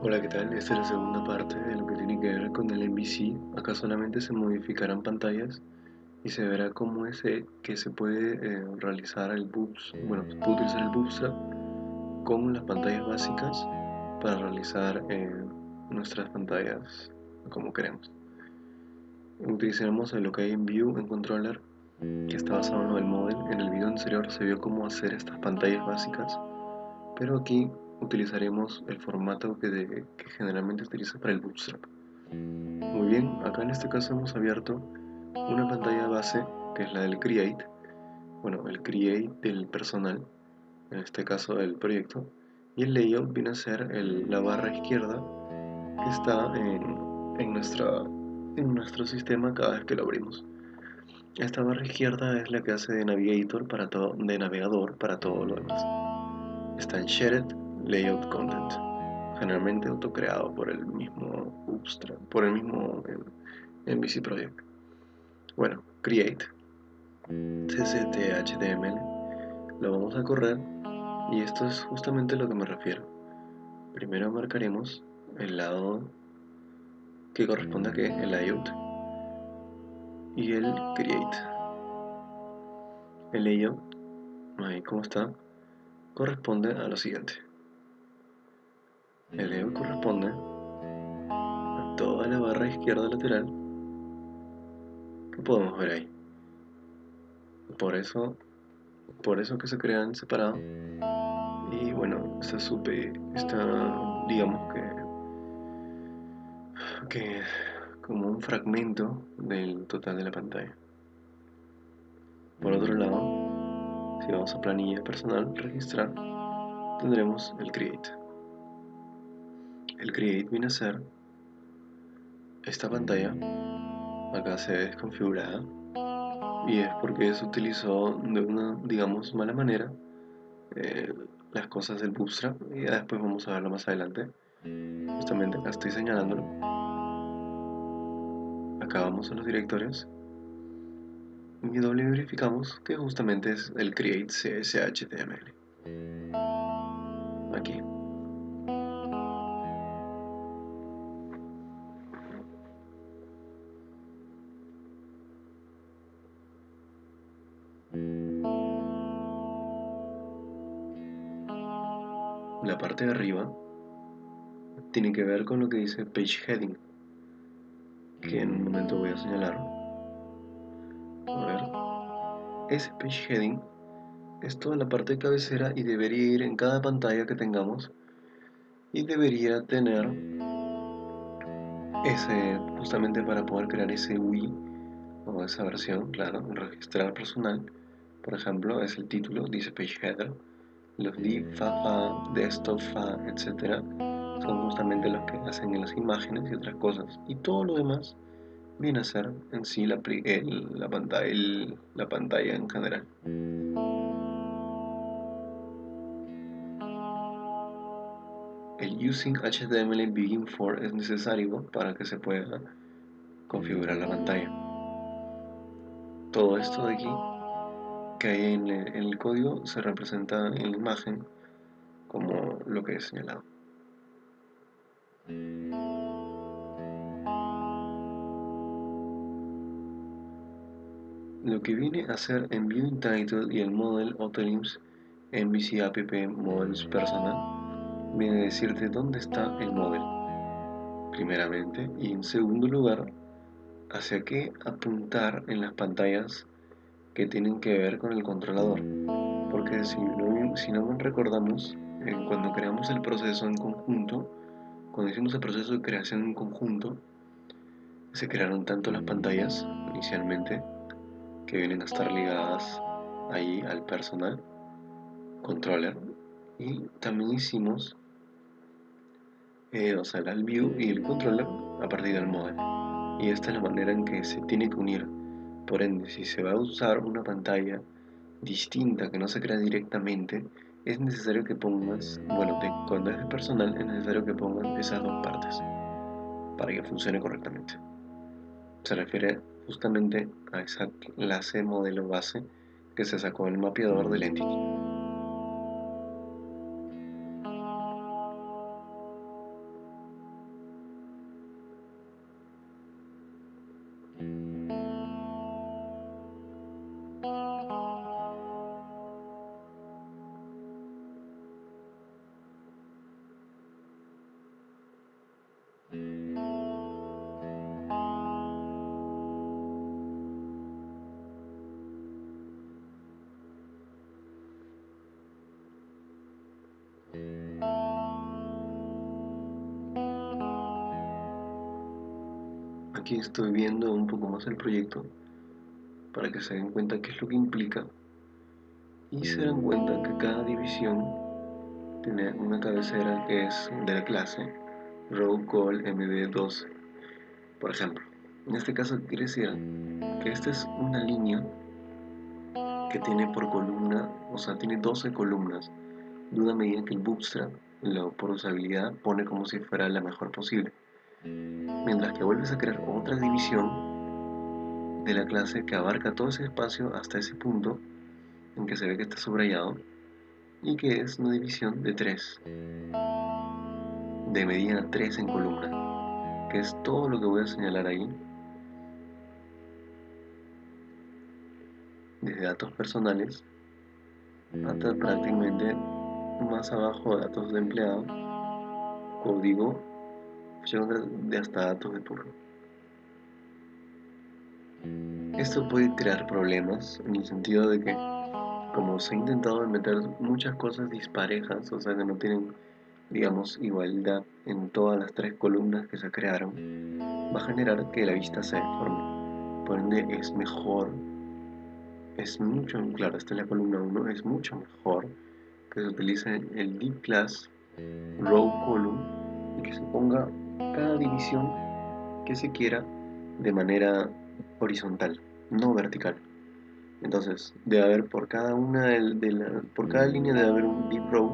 Hola, ¿qué tal? Esta es la segunda parte de lo que tiene que ver con el MVC. Acá solamente se modificarán pantallas y se verá cómo es que se puede realizar el bootstrap. Bueno, se puede utilizar el bootstrap con las pantallas básicas para realizar nuestras pantallas como queremos. Utilizaremos lo que hay en View en Controller, que está basado en lo del model. En el video anterior se vio cómo hacer estas pantallas básicas, pero aquí utilizaremos el formato que generalmente se utiliza para el bootstrap. Muy bien, acá en este caso hemos abierto una pantalla base que es la del Create, bueno, el Create del personal, en este caso del proyecto, y el Layout viene a ser la barra izquierda que está en nuestro sistema cada vez que lo abrimos. Esta barra izquierda es la que hace de de navegador para todo lo demás. Está en Shared Layout Content, generalmente autocreado por el mismo Bootstrap, por el mismo MVC Project. Bueno, create ccthtml, lo vamos a correr y esto es justamente a lo que me refiero. Primero marcaremos el lado que corresponde a el layout y el create. El layout, ahí como está, corresponde a lo siguiente. El layout corresponde a toda la barra izquierda lateral que podemos ver ahí. Por eso que se crean separados. Y bueno, está digamos que como un fragmento del total de la pantalla. Por otro lado, si vamos a planilla personal, registrar, tendremos el create. El create viene a ser esta pantalla, acá se ve desconfigurada, y es porque se utilizó de una, digamos, mala manera eh, las cosas del Bootstrap, y ya después vamos a verlo más adelante. Justamente acá estoy señalándolo. Acá vamos a los directorios y doble verificamos que justamente es el create cshtml. Aquí. La parte de arriba tiene que ver con lo que dice page heading, que en un momento voy a señalar. A ver, ese page heading es toda la parte de cabecera y debería ir en cada pantalla que tengamos y debería tener justamente para poder crear ese UI o esa versión, claro, registrar personal. Por ejemplo, es el título, dice page header. Los div, fa, desktop, fa, etc. son justamente los que hacen en las imágenes y otras cosas. Y todo lo demás viene a ser en sí la pantalla en general. El using HTML begin for es necesario para que se pueda configurar la pantalla. Todo esto de aquí que hay en el código se representa en la imagen como lo que he señalado. Lo que viene a ser en View Title y el Model Autolimbs MVC app Models Personal viene a decirte dónde está el model, primeramente, y en segundo lugar, hacia qué apuntar en las pantallas que tienen que ver con el controlador. Porque si no recordamos, cuando creamos el proceso en conjunto, cuando hicimos el proceso de creación en conjunto, se crearon tanto las pantallas inicialmente, que vienen a estar ligadas ahí al personal controller, y también hicimos o sea, el view y el controller a partir del model, y esta es la manera en que se tiene que unir. Por ende, si se va a usar una pantalla distinta que no se crea directamente, es necesario que pongas, bueno, cuando es de personal es necesario que pongas esas dos partes para que funcione correctamente. Se refiere justamente a esa clase modelo base que se sacó del mapeador del entity. Aquí estoy viendo un poco más el proyecto para que se den cuenta qué es lo que implica y se dan cuenta que cada división tiene una cabecera que es de la clase row call md2, por ejemplo. En este caso quiere decir que esta es una línea que tiene por columna, o sea, tiene 12 columnas de una medida que el Bootstrap, por usabilidad, pone como si fuera la mejor posible. Mientras que vuelves a crear otra división de la clase que abarca todo ese espacio hasta ese punto en que se ve que está subrayado y que es una división de 3, de medida 3 en columna, que es todo lo que voy a señalar ahí, desde datos personales hasta prácticamente más abajo datos de empleado, código, de hasta datos de turno. Esto puede crear problemas en el sentido de que, como se ha intentado meter muchas cosas disparejas, o sea que no tienen, digamos, igualdad en todas las 3 columnas que se crearon, va a generar que la vista se deforme. Por ende es mejor, es mucho, claro, esta es la columna 1, es mucho mejor que se utilice el deep class row column y que se ponga cada división que se quiera de manera horizontal, no vertical. Entonces, debe haber por cada por cada línea debe haber un deep row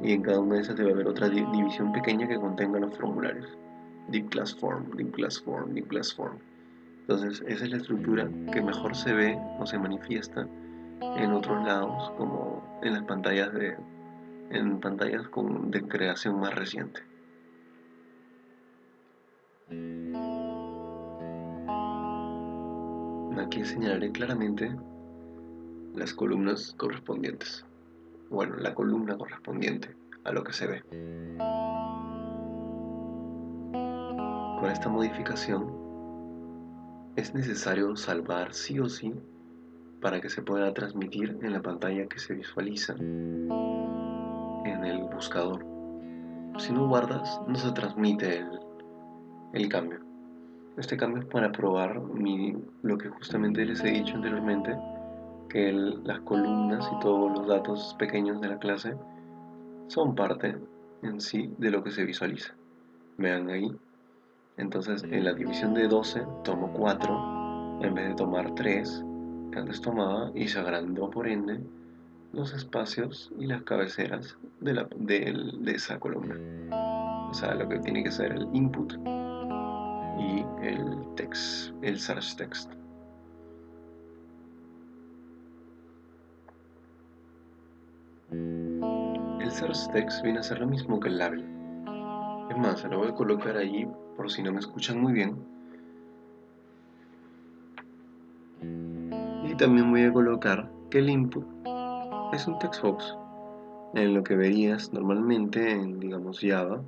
y en cada una de esas debe haber otra división pequeña que contenga los formularios. Deep class form, deep class form, deep class form. Entonces, esa es la estructura que mejor se ve o se manifiesta en otros lados, como en las pantallas de creación más reciente. Aquí señalaré claramente las columnas correspondientes. Bueno, la columna correspondiente a lo que se ve. Con esta modificación es necesario salvar sí o sí para que se pueda transmitir en la pantalla que se visualiza en el buscador. Si no guardas, no se transmite el cambio. Este cambio es para probar lo que justamente les he dicho anteriormente, que las columnas y todos los datos pequeños de la clase son parte en sí de lo que se visualiza. Vean ahí. Entonces en la división de 12 tomo 4 en vez de tomar 3 que antes tomaba, y se agrandó por ende los espacios y las cabeceras de esa columna. O sea, lo que tiene que ser el input y el search text. El search text viene a ser lo mismo que el label. Es más, se lo voy a colocar allí por si no me escuchan muy bien. Y también voy a colocar que el input es un text box, en lo que verías normalmente en, digamos, Java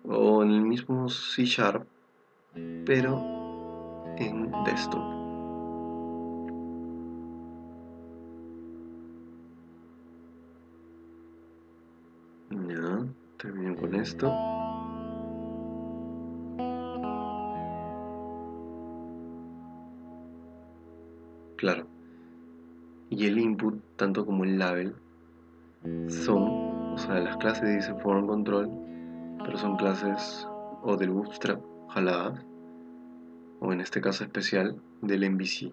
o en el mismo C Sharp, pero en desktop. Ya, termino con esto. Claro. Y el input, tanto como el label, o sea, las clases dicen form control, pero son clases o del Bootstrap jaladas, o en este caso especial, del MVC.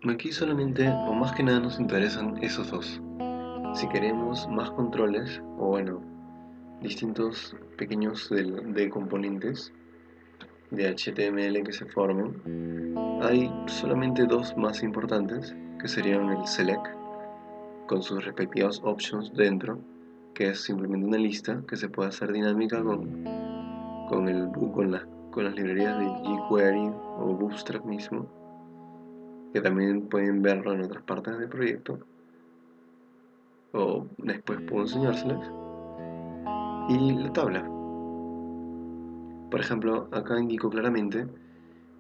Aquí solamente, o más que nada, nos interesan esos dos. Si queremos más controles, o bueno, distintos pequeños de componentes de HTML que se formen, hay solamente dos más importantes, que serían el select, con sus respectivas options dentro, que es simplemente una lista que se puede hacer dinámica con las librerías de jQuery o Bootstrap mismo, que también pueden verlo en otras partes del proyecto. o después puedo enseñárselas, y la tabla. Por ejemplo, acá indico claramente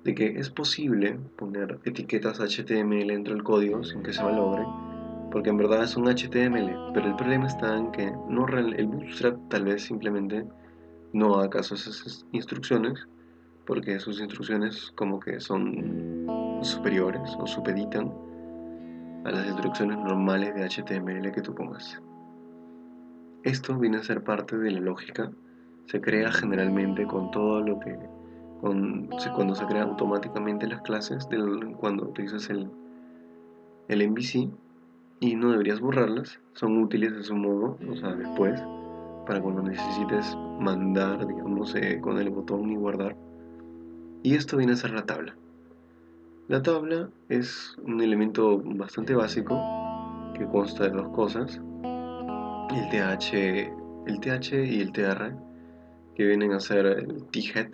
de que es posible poner etiquetas HTML dentro del código sin que se malogre, porque en verdad es un HTML, pero el problema está en que el Bootstrap tal vez simplemente no haga caso a esas instrucciones, porque sus instrucciones como que son superiores o supeditan a las instrucciones normales de HTML que tú pongas. Esto viene a ser parte de la lógica. Se crea generalmente con todo lo que cuando se crean automáticamente las clases cuando utilizas el MVC, y no deberías borrarlas, son útiles de su modo, o sea, después, para cuando necesites mandar, digamos, con el botón y guardar. Y esto viene a ser la tabla. La tabla es un elemento bastante básico que consta de dos cosas, el th y el tr, que vienen a ser el t-head,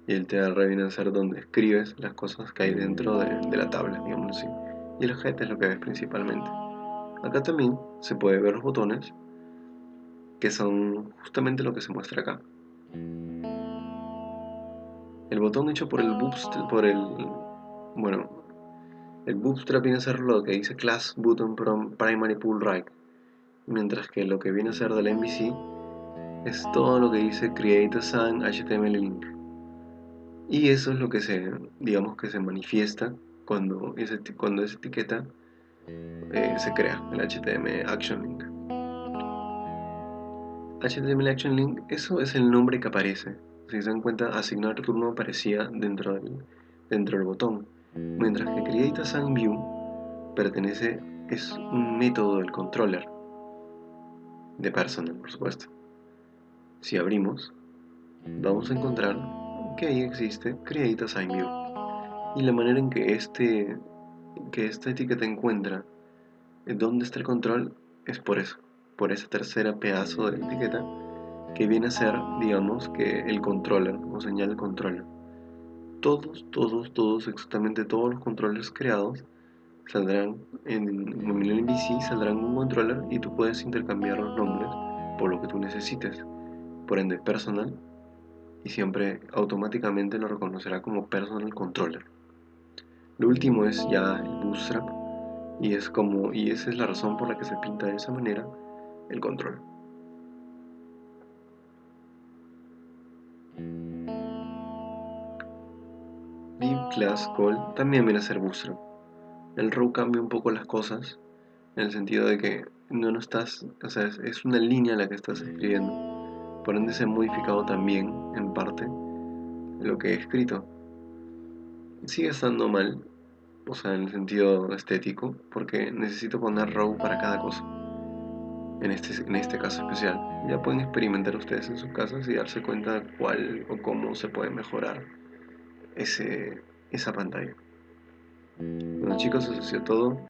y el tr viene a ser donde escribes las cosas que hay dentro de la tabla, digamos así. Y el head es lo que ves principalmente. Acá también se puede ver los botones, que son justamente lo que se muestra acá. El botón hecho por el Bootstrap, bueno, el Bootstrap viene a ser lo que dice Class Button Primary Pull Right, mientras que lo que viene a ser del MVC es todo lo que dice Create Assign HTML Link. Y eso es lo que digamos que se manifiesta cuando esa etiqueta se crea, el HTML Action Link. HTML Action Link, eso es el nombre que aparece. Si se dan cuenta, asignar turno aparecía dentro del botón, mientras que Create Assign View es un método del controller, de personal, por supuesto. Si abrimos, vamos a encontrar que ahí existe Create Assign View. Y la manera en que esta etiqueta encuentra dónde está el control es por eso, por ese tercer pedazo de la etiqueta que viene a ser, digamos, que el controller o señal de controller. Exactamente todos los controllers creados saldrán en el MVC, saldrán un controller y tú puedes intercambiar los nombres por lo que tú necesites. Por ende, personal, y siempre automáticamente lo reconocerá como personal controller. Lo último es ya el bootstrap, y esa es la razón por la que se pinta de esa manera el control. Div class call también viene a ser bootstrap. El row cambia un poco las cosas en el sentido de que no estás, o sea, es una línea la que estás escribiendo. Por ende se ha modificado también en parte lo que he escrito. Sigue estando mal, o sea, en el sentido estético, porque necesito poner row para cada cosa. En este caso especial, ya pueden experimentar ustedes en sus casas y darse cuenta cuál o cómo se puede mejorar esa pantalla. Bueno chicos, eso ha sido todo.